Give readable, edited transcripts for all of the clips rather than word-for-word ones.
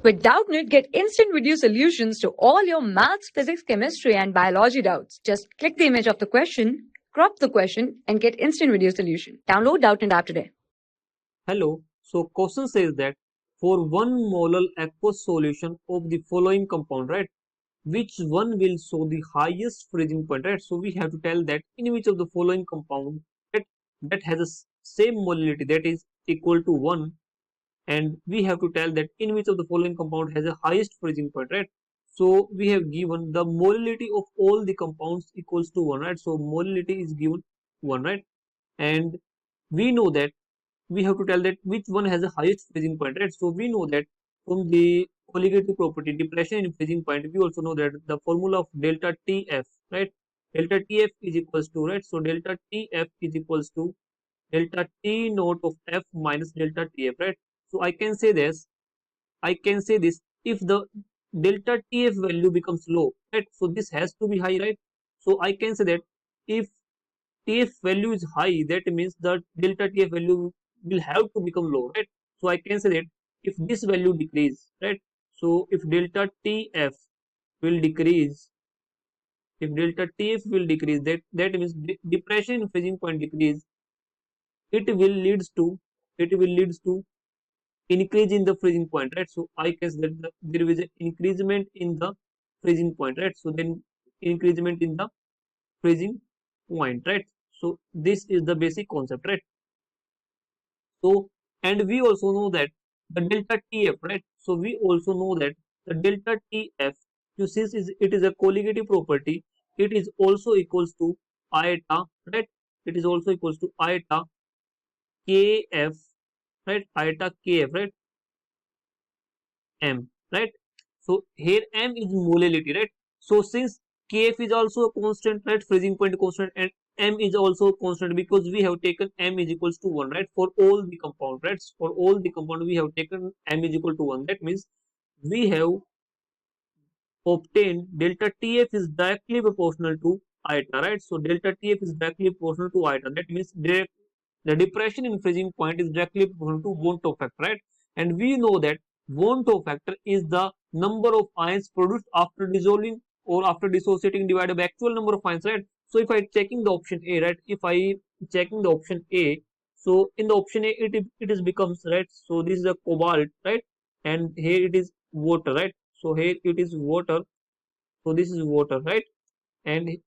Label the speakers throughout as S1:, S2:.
S1: With Doubtnut, get instant video solutions to all your maths, physics, chemistry, and biology doubts. Just click the image of the question, crop the question, and get instant video solution. Download Doubtnut app today.
S2: Hello. So question says that for one molal aqueous solution of the following compound, right? Which one will show the highest freezing point, right? So we have to tell that in which of the following compound that has a same molality, that is equal to 1, and we have to tell that in which of the following compound has a highest freezing point, right? So we have given the molality of all the compounds equals to 1, right? So molality is given 1, right? And we know that we have to tell that which one has the highest freezing point, right? So we know that from the colligative property, depression in freezing point, we also know that the formula of delta TF, right? Delta TF is equals to, right? So delta TF is equals to delta T naught of F minus delta TF, right? So I can say this, if the delta TF value becomes low, right? So this has to be high, right? So I can say that if TF value is high, that means the delta TF value will have to become low, right? So I can say that if this value decrease, right? So if delta TF will decrease, if delta TF will decrease, that means depression in freezing point decrease, it will leads to increase in the freezing point, right? So I guess that there is an increment in the freezing point, right? So then increment in the freezing point, right? So this is the basic concept, right? So, and we also know that the delta TF, right? So we also know that the delta TF, since it is a colligative property, it is also equals to iota, right? It is also equals to iota KF, right? Iota KF, right? M, right? So here M is molality, right? So since Kf is also a constant, right? Freezing point constant, and M is also constant because we have taken M is equals to 1, right? For all the compound, right? For all the compound we have taken M is equal to 1. That means we have obtained delta TF is directly proportional to iota, right? So delta TF is directly proportional to iota. That means the depression in freezing point is directly proportional to Von Tau factor, right? And we know that Von Tau factor is the number of ions produced after dissolving or after dissociating divided by actual number of ions, right? So if I checking the option A, right? If I checking the option A, so in the option A it is becomes, right? So this is a cobalt, right? And here it is water, right? So here it is water. So this is water, right? And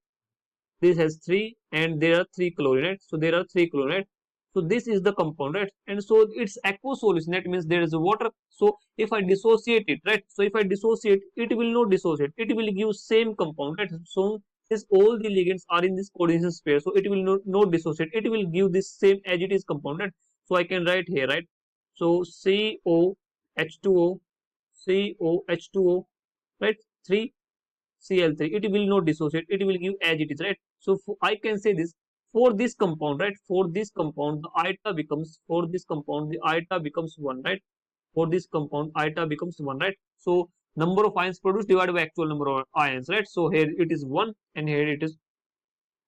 S2: this has 3 and there are 3 chlorine, right? So there are 3 chlorine, right? So this is the compound, right? And so it's aqueous solution, that means there is water. So if I dissociate it, right? So if I dissociate, it will not dissociate, it will give same compound, right? So since all the ligands are in this coordination pair, so it will not dissociate, it will give this same as it is compound, right? So I can write here, right? So COH2O, COH2O, right? 3 Cl3, it will not dissociate, it will give as it is, right? So I can say this, for this compound, right? For this compound, the iota becomes, for this compound, the iota becomes 1, right? For this compound, iota becomes 1, right? So number of ions produced divided by actual number of ions, right? So here it is 1 and here it is,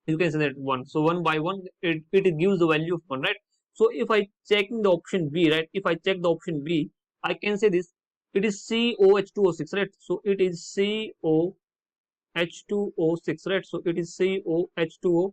S2: you can say that 1. So 1 by 1, it gives the value of 1, right? So if I check the option B, right? If I check the option B, I can say this, it is COH2O6, right? So it is CO H2O6, right? So it is COH2O6.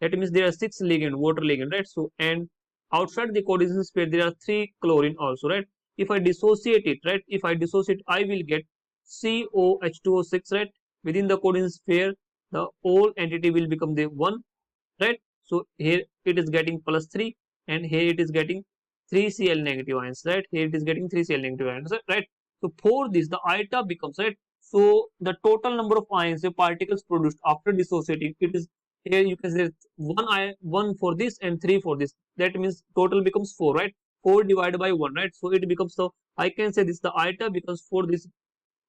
S2: That means there are 6 ligand, water ligand, right? So and outside the coordination pair there are 3 chlorine also, right? If I dissociate it, right? If I dissociate, I will get COH2O6, right? Within the coordination pair, the whole entity will become the 1, right? So here it is getting plus 3 and here it is getting 3 Cl negative ions, right? Here it is getting 3 Cl negative ions, right? So for this, the iota becomes, right? So the total number of ions, the particles produced after dissociating, it is here you can say 1 for this and 3 for this. That means total becomes 4, right? 4 divided by 1, right? So it becomes, so I can say this, the iota becomes for this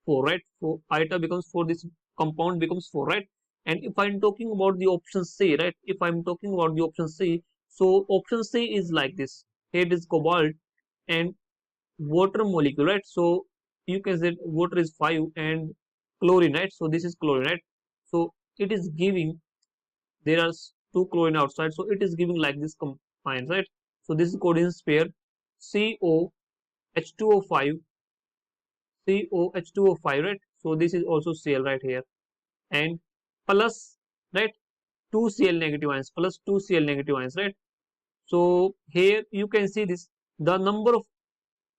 S2: 4, right? So iota becomes for this compound becomes 4, right? And if I'm talking about the option C, right? If I'm talking about the option C, so option C is like this. Here it is cobalt and water molecule, right? So you can say water is 5 and chlorine, right? So this is chlorine, right? So it is giving, there are 2 chlorine outside, so it is giving like this combines, right? So this is coordinate pair CO H2O5, COH2O5, right? So this is also Cl right here, and plus, right, 2 Cl negative ions, plus 2 Cl negative ions, right? So here you can see this, the number of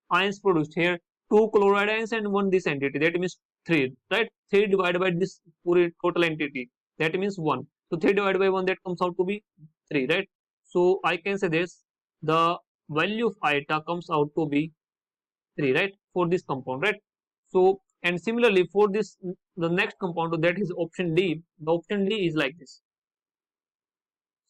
S2: ions produced here, 2 chloride ions and 1 this entity, that means 3, right? 3 divided by this total entity, that means 1. So 3 divided by 1, that comes out to be 3, right? So I can say this, the value of iota comes out to be 3, right, for this compound, right? So, and similarly for this, the next compound, that is option D. The option D is like this,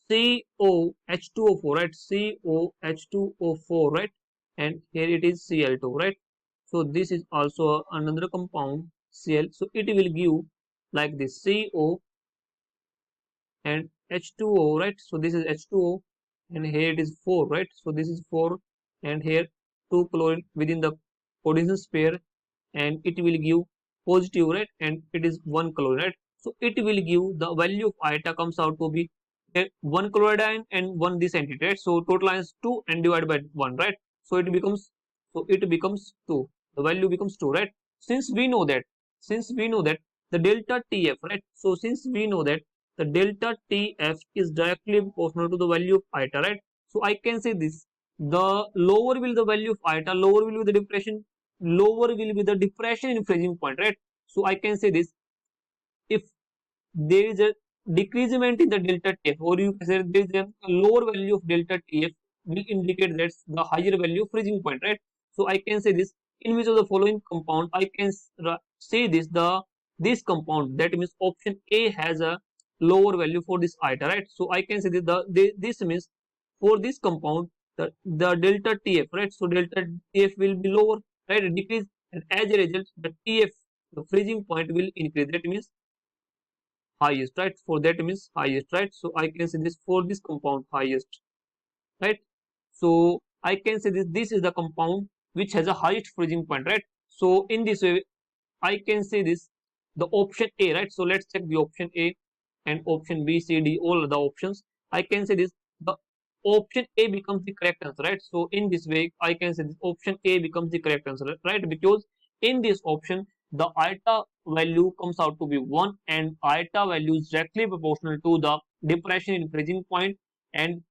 S2: COH2O4, right? COH2O4, right? And here it is Cl2, right? So this is also another compound, Cl. So it will give like this, CO and H2O, right? So this is H2O, and here it is 4, right? So this is 4, and here 2 chlorine within the coordination pair, and it will give positive, right? And it is 1 chloride, right? So it will give the value of iota comes out to be 1 chloride ion and 1 this entity, right? So total ions 2 and divided by 1, right? So it becomes 2. The value becomes 2, right? Since we know that, the delta TF, right? So since we know that the delta TF is directly proportional to the value of iota, right? So I can say this, the lower will the value of iota, lower will be the depression, in freezing point, right? So I can say this, if there is a decreasement in the delta TF, or you can say there is a lower value of delta TF, will indicate that's the higher value of freezing point, right? So I can say this, in which of the following compound I can say this, this compound, that means option A has a lower value for this iota, right? So I can say that this means for this compound, the delta TF, right? So delta TF will be lower, right? Decrease, and as a result the TF, the freezing point, will increase, that means highest, right? For that means highest, right? So I can say this for this compound highest, right? So I can say this is the compound which has a highest freezing point, right? So in this way I can say this, the option A, right? So let's check the option A and option B, C, D, all the options. I can say this, the option A becomes the correct answer, right? So in this way I can say this, option A becomes the correct answer, right? Because in this option the iota value comes out to be 1, and iota value is directly proportional to the depression in freezing point, and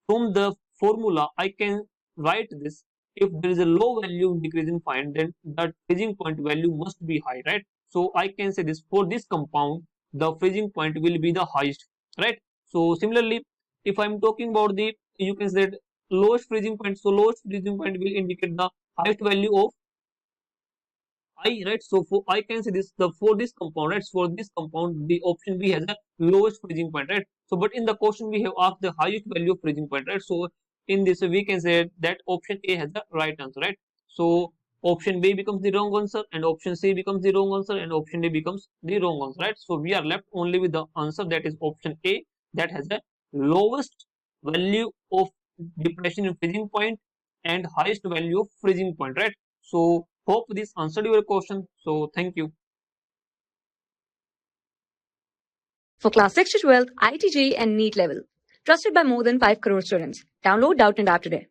S2: from the formula I can write this, if there is a low value decrease in point, then the freezing point value must be high, right? So I can say this, for this compound the freezing point will be the highest, right? So similarly, if I'm talking about the, you can say that lowest freezing point, so lowest freezing point will indicate the highest value of I, right? So for I can say this, the for this compound, right? For this compound, the option B has the lowest freezing point, right? So but in the question we have asked the highest value of freezing point, right? So in this we can say that option A has the right answer, right? So option B becomes the wrong answer, and option C becomes the wrong answer, and option D becomes the wrong answer, right? So we are left only with the answer, that is option A, that has the lowest value of depression in freezing point and highest value of freezing point, right? So hope this answered your question. So thank you.
S1: For class 6 to 12, IIT JEE and NEET level. Trusted by more than 5 crore students. Download Doubtnut app today.